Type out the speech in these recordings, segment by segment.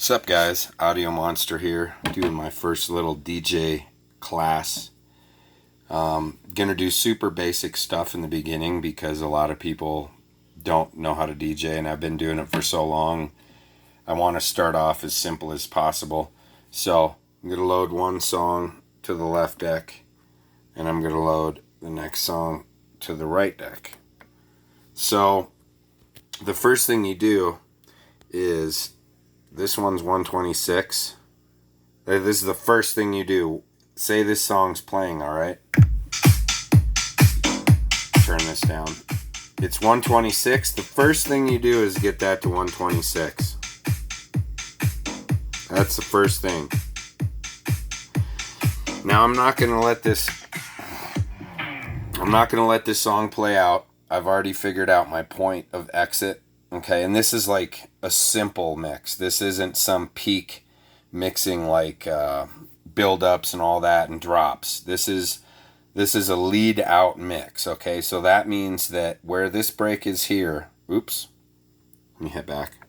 Sup guys, Audio Monster here, doing my first little DJ class. Gonna do super basic stuff in the beginning because a lot of people don't know how to DJ and I've been doing it for so long. I want to start off as simple as possible. So I'm gonna load one song to the left deck and I'm gonna load the next song to the right deck. So the first thing you do is, this one's 126. This is the first thing you do. Say this song's playing, alright? Turn this down. It's 126. The first thing you do is get that to 126. That's the first thing. Now I'm not gonna let this song play out. I've already figured out my point of exit. Okay, and this is like a simple mix. This isn't some peak mixing like build-ups and all that and drops. This is a lead out mix. Okay, so that means that where this break is here. Oops. Let me hit back.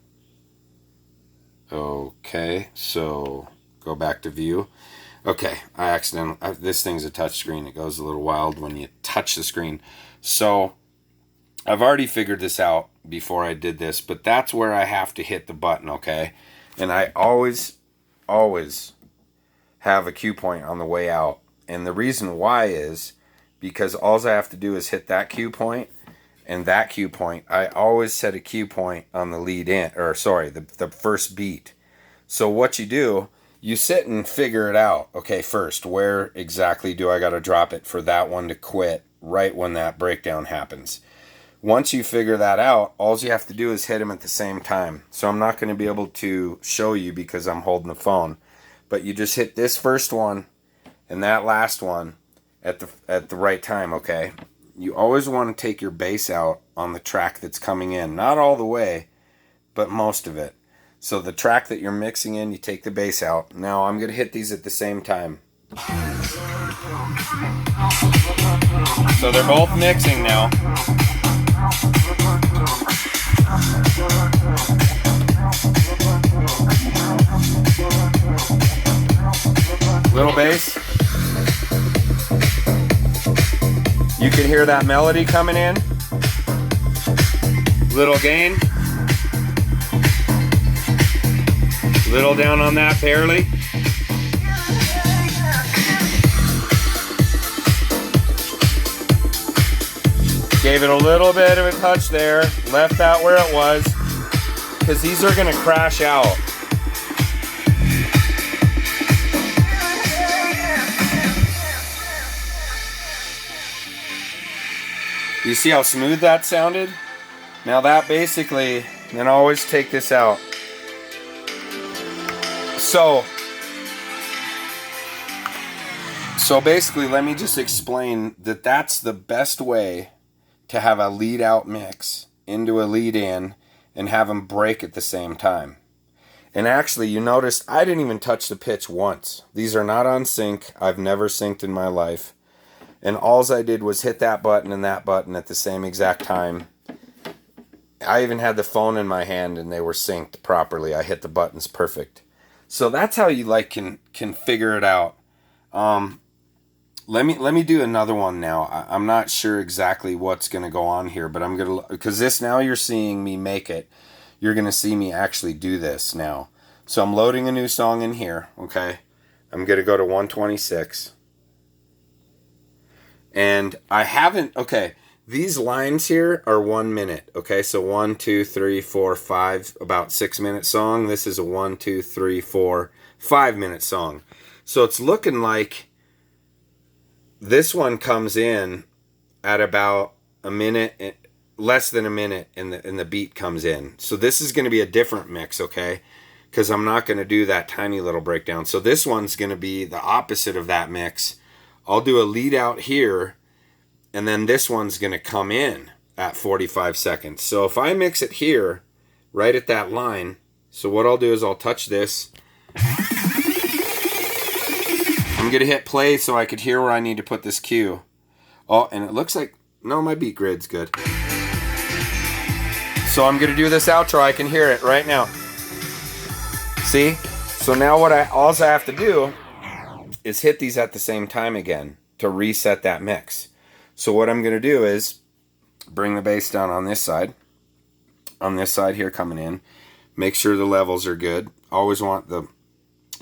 Okay, so go back to view. Okay, this thing's a touch screen. It goes a little wild when you touch the screen. So I've already figured this out before I did this, but that's where I have to hit the button, okay? And I always have a cue point on the way out. And the reason why is because all I have to do is hit that cue point and that cue point. I always set a cue point on the lead in, or sorry, the first beat. So what you do, you sit and figure it out. Okay, first, where exactly do I got to drop it for that one to quit right when that breakdown happens? Once you figure that out, all you have to do is hit them at the same time. So I'm not going to be able to show you because I'm holding the phone. But you just hit this first one and that last one at the right time, okay? You always want to take your bass out on the track that's coming in. Not all the way, but most of it. So the track that you're mixing in, you take the bass out. Now I'm going to hit these at the same time. So they're both mixing now. Little bass. You can hear that melody coming in. Little gain. Little down on that barely. Gave it a little bit of a touch there. Left that where it was. Because these are going to crash out. You see how smooth that sounded? Now that basically, then always take this out. So basically, let me just explain that that's the best way to have a lead out mix into a lead in and have them break at the same time. And actually, you noticed I didn't even touch the pitch once. These are not on sync. I've never synced in my life. And all I did was hit that button and that button at the same exact time. I even had the phone in my hand and they were synced properly. I hit the buttons perfect. So that's how you can figure it out. Let me do another one now. I'm not sure exactly what's going to go on here, but I'm going to, because this now you're seeing me make it. You're going to see me actually do this now. So I'm loading a new song in here, okay? I'm going to go to 126. And I haven't, okay, these lines here are 1 minute, okay? So 1, 2, 3, 4, 5, about 6 minute song. This is a 1, 2, 3, 4, 5 minute song. So it's looking like this one comes in at about a minute, less than a minute, and the beat comes in. So this is going to be a different mix, okay? Because I'm not going to do that tiny little breakdown. So this one's going to be the opposite of that mix. I'll do a lead out here, and then this one's going to come in at 45 seconds. So if I mix it here, right at that line, so what I'll do is I'll touch this. I'm going to hit play so I could hear where I need to put this cue. Oh, and it looks like, no, my beat grid's good. So I'm going to do this outro. I can hear it right now. See? So now all I have to do is hit these at the same time again to reset that mix. So what I'm going to do is bring the bass down on this side here coming in. Make sure the levels are good. Always want the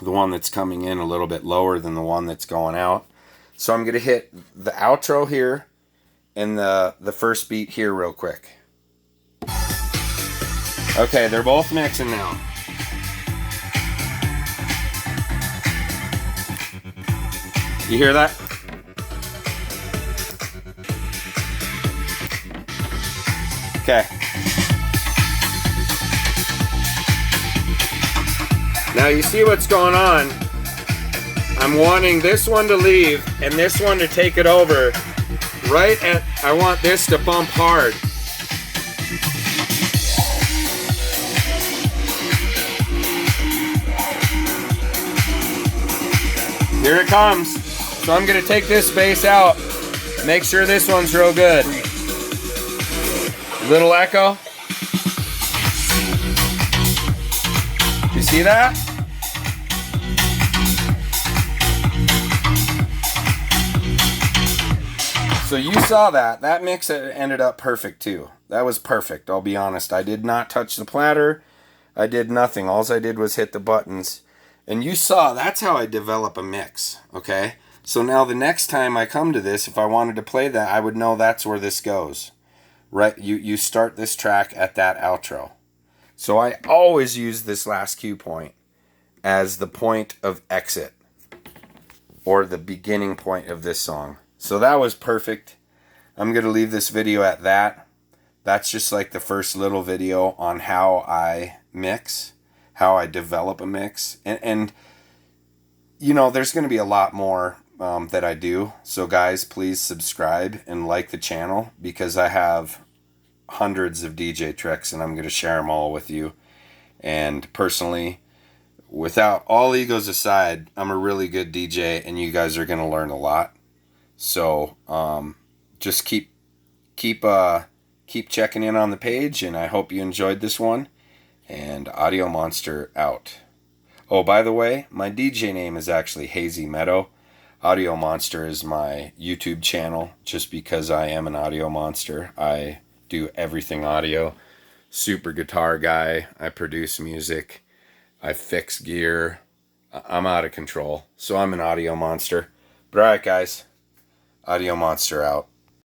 one that's coming in a little bit lower than the one that's going out. So I'm going to hit the outro here and the first beat here real quick. Okay, they're both mixing now. You hear that? Okay. Now you see what's going on. I'm wanting this one to leave and this one to take it over. I want this to bump hard. Here it comes. So I'm gonna take this bass out. Make sure this one's real good. Little echo. You see that? So you saw that. That mix ended up perfect too. That was perfect, I'll be honest. I did not touch the platter. I did nothing. All I did was hit the buttons. And you saw, that's how I develop a mix, okay? So now the next time I come to this, if I wanted to play that, I would know that's where this goes. Right? You start this track at that outro. So I always use this last cue point as the point of exit or the beginning point of this song. So that was perfect. I'm going to leave this video at that. That's just like the first little video on how I mix, how I develop a mix. And you know, there's going to be a lot more that I do. So guys, please subscribe and like the channel because I have hundreds of DJ tricks and I'm going to share them all with you. And personally, without all egos aside, I'm a really good DJ and you guys are going to learn a lot. So just keep checking in on the page, and I hope you enjoyed this one. And Audio Monster out. Oh, by the way, my DJ name is actually Hazy Meadow. Audio Monster is my YouTube channel, just because I am an audio monster. I do everything audio. Super guitar guy. I produce music. I fix gear. I'm out of control. So I'm an audio monster. But alright guys, Audio Monster out.